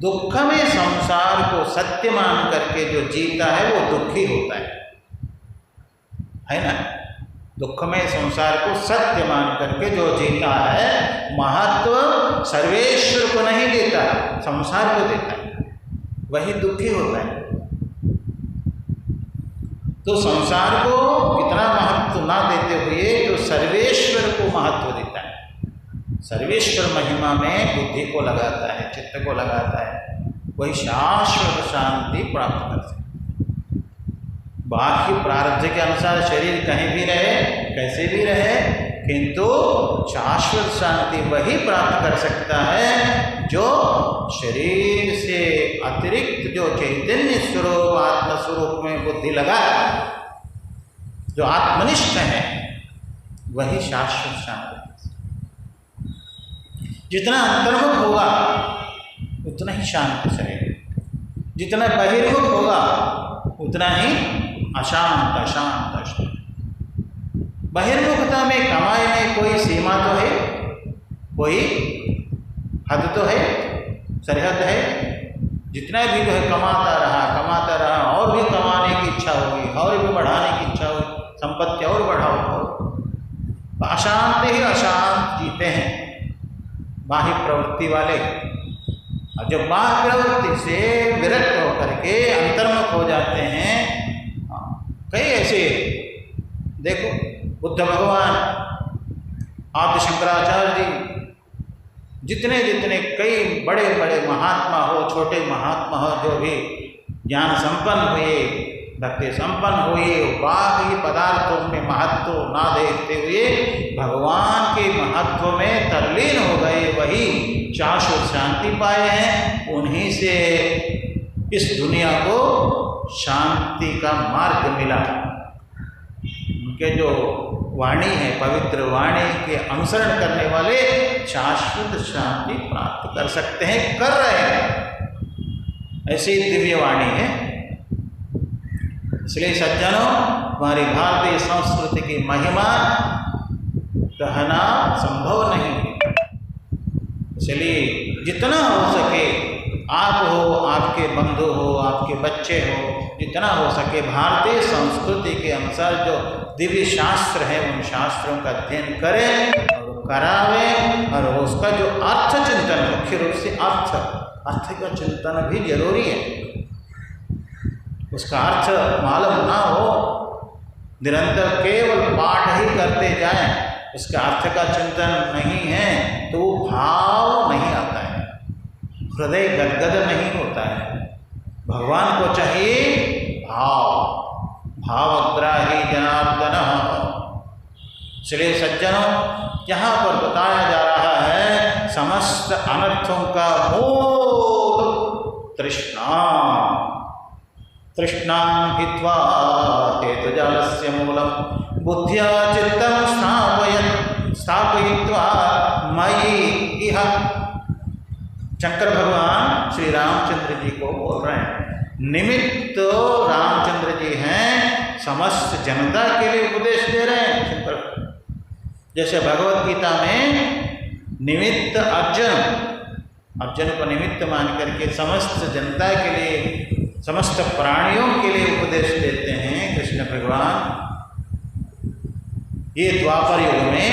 दुखमय संसार को सत्य मान करके जो जीता है वो दुखी होता है ना? दुखमय संसार को सत्य मान करके जो जीता है, महत्व सर्वेश्वर को नहीं देता, संसार को देता है, वही दुखी होता है। तो संसार को इतना महत्व ना देते हुए तो सर्वेश्वर को महत्व देता है। सर्वेश्वर महिमा में बुद्धि को लगाता है, चित्त को लगाता है, वही शाश्वत शांति प्राप्त कर सकता है। बाकी प्रारब्ध के अनुसार शरीर कहीं भी रहे, कैसे भी रहे, किंतु शाश्वत शांति वही प्राप्त कर सकता है जो शरीर से अतिरिक्त जो चैतन्य स्वरूप, आत्म स्वरूप में बुद्धि लगाए, जो आत्मनिष्ठ है, वही शाश्वत शांति। जितना अंतर्मुख होगा उतना ही शांत शरीर, जितना बहिर्मुख होगा उतना ही अशांत अशांत अशांत। बहिर्मुखता में कमाई में कोई सीमा तो है, कोई हद तो है, सरहद है। जितना भी जो है कमाता रहा, और भी कमाने की इच्छा होगी, और भी बढ़ाने की इच्छा होगी, संपत्ति और बढ़ाओ। अशांत ही अशांत जीते हैं। बाह्य प्रवृत्ति वाले, और जब बाह्य प्रवृत्ति से विरक्त होकर के अंतर्मुख हो जाते हैं, कई ऐसे देखो, बुद्ध भगवान, आदि शंकराचार्य जी, जितने जितने कई बड़े बड़े महात्मा हो, छोटे महात्मा हो, जो भी ज्ञान संपन्न हुए, भक्ति संपन्न हुए, बाह्य पदार्थों में महत्व ना देखते हुए भगवान के महत्व में तल्लीन हो गए, वही शाश्वत शांति पाए हैं। उन्हीं से इस दुनिया को शांति का मार्ग मिला। उनके जो वाणी है, पवित्र वाणी के अनुसरण करने वाले शाश्वत शांति प्राप्त कर सकते हैं, कर रहे हैं। ऐसी दिव्य वाणी है। इसलिए सज्जनों, हमारी भारतीय संस्कृति की महिमा कहना संभव नहीं है। इसलिए जितना हो सके, आप हो, आपके बंधु हो, आपके बच्चे हो, जितना हो सके भारतीय संस्कृति के अनुसार जो दिव्य शास्त्र है, उन शास्त्रों का अध्ययन करें और करावें, और उसका जो अर्थ चिंतन, मुख्य रूप से अर्थ का चिंतन भी जरूरी है। उसका अर्थ मालूम ना हो, निरंतर केवल पाठ ही करते जाएं, उसका अर्थ का चिंतन नहीं है तो वो भाव नहीं आता है, हृदय गदगद नहीं होता है। भगवान को चाहिए भावग्राही जनार्दन। इसलिए सज्जनों, यहाँ पर बताया जा रहा है समस्त अनर्थों का मूल तृष्णा हित्वा हेतुजालस्य मूलम बुद्ध्या चित्तं स्थापयित्वा मयि इह। शंकर भगवान श्री रामचंद्र जी को बोल रहे हैं, निमित्त रामचंद्र जी हैं, समस्त जनता के लिए उपदेश दे रहे हैं शंकर। जैसे भगवत गीता में निमित्त अर्जुन को निमित्त मान करके समस्त जनता के लिए, समस्त प्राणियों के लिए उपदेश देते हैं कृष्ण भगवान, ये द्वापर युग में,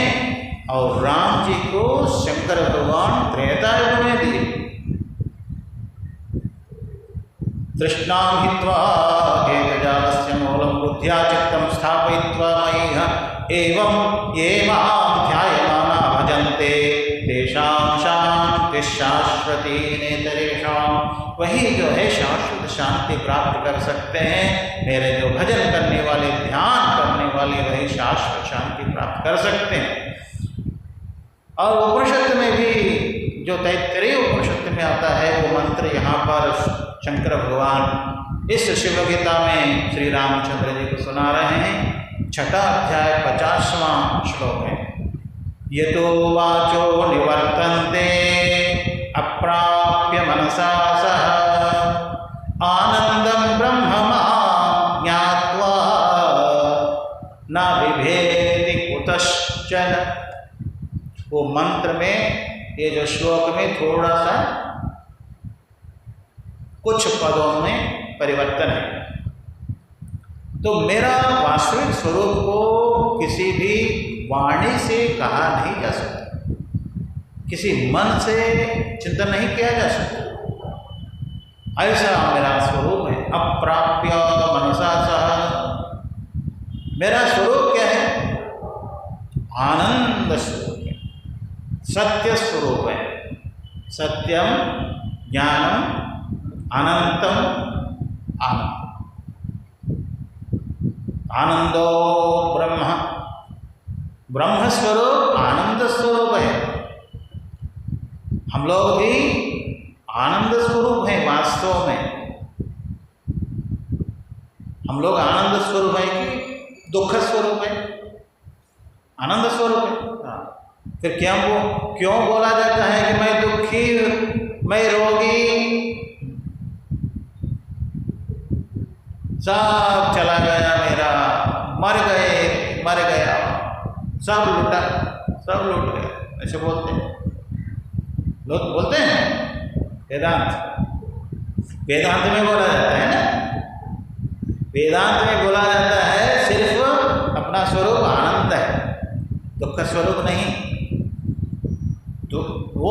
और राम जी को शंकर भगवान त्रेता युग में दिए। तृष्णां हित्वा हेतुजालस्य मूलं बुद्ध्या चित्तं स्थापयित्वा मयि एवं ये मां ध्यायमाना भजन्ते तेषां शान्तिः शाश्वती नेतरेषां। वही जो है शाश्वत शांति प्राप्त कर सकते हैं। मेरे जो भजन करने वाले, ध्यान करने वाले, वही शाश्वत शांति प्राप्त कर सकते हैं। और उपनिषद में भी जो तैत्तरीय उपनिषद में आता है वो मंत्र यहाँ पर शंकर भगवान इस शिव गीता में श्री रामचंद्र जी को सुना रहे हैं। छठा अध्याय 50वां श्लोक है। यतो वाचो निवर्तन्ते अप्राप्य मनसा सह आनंदं ब्रह्म ज्ञात्वा न बिभेति कुतश्चन। वो मंत्र में, ये जो श्लोक में थोड़ा सा कुछ पदों में परिवर्तन है। तो मेरा वास्तविक स्वरूप को किसी भी वाणी से कहा नहीं जा सकता, किसी मन से चिंतन नहीं किया जा सकता। ऐसा मेरा स्वरूप है। अप्राप्य मनसा सह, मेरा स्वरूप क्या है? आनंद स्वरूप है, सत्य स्वरूप है। सत्यम ज्ञानम अनंतम आनंद। आनंदो ब्रह्म, ब्रह्म स्वरूप आनंद स्वरूप है। हम लोग भी आनंद स्वरूप हैं वास्तव में। हम लोग आनंद स्वरूप है कि दुख स्वरूप है? आनंद स्वरूप है। फिर क्यों बोला जाता है कि मैं दुखी, मैं रोगी, सब चला गया मेरा, मर गया, सब लूट गया, ऐसे बोलते हैं लोग। बोलते हैं वेदांत में बोला जाता है ना, वेदांत में बोला जाता है सिर्फ अपना स्वरूप आनंद है, दुख स्वरूप नहीं। तो वो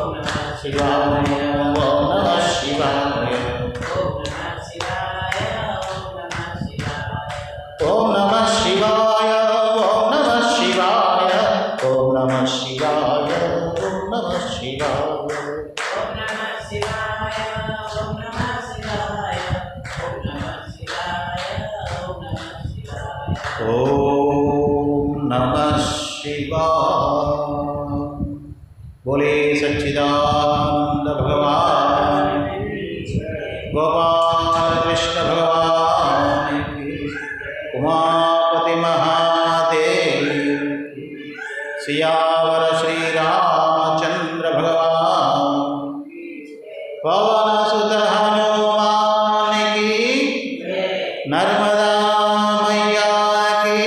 शिवाय ओम नमः शिवाय ओम नमः शिवाय ओम नमः शिवाय ओम नमः शिवाय ओम नमः शिवाय ओम नमः शिवाय। बोले सच्चिदानंद भगवान गोपाल कृष्ण भगवान की, उमापति महादेव, सियावर श्री रामचंद्र भगवान, पवन सुत हनुमान की, नर्मदा मैया की,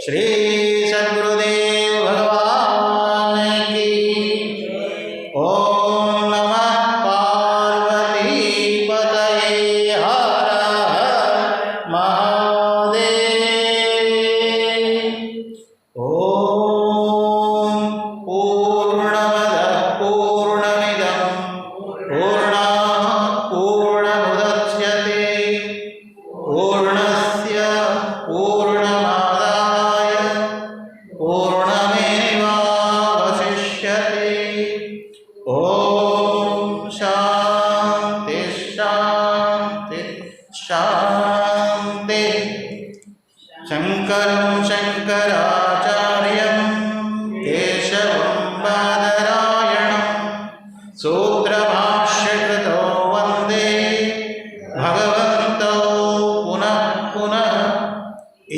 श्री सद्गुरुदेव भगवान की। ओम नमः पार्वती पतये हर हर महादेव। ओम पूर्णमदः पूर्णमिदं पूर्णात् पूर्णमुदच्यते पूर्णस्य पूर्णमादाय पूर्णमेवावशिष्यते। ओम शांति शांति शांति। शंकरं शंकराचार्यं केशवं बादरायणं सूत्रभाष्यकृतो वन्दे भगवन्तौ पुनः पुनः।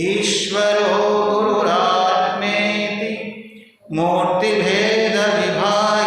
ईश्वरो गुरुरात्मेति मूर्तिभेदविभागिने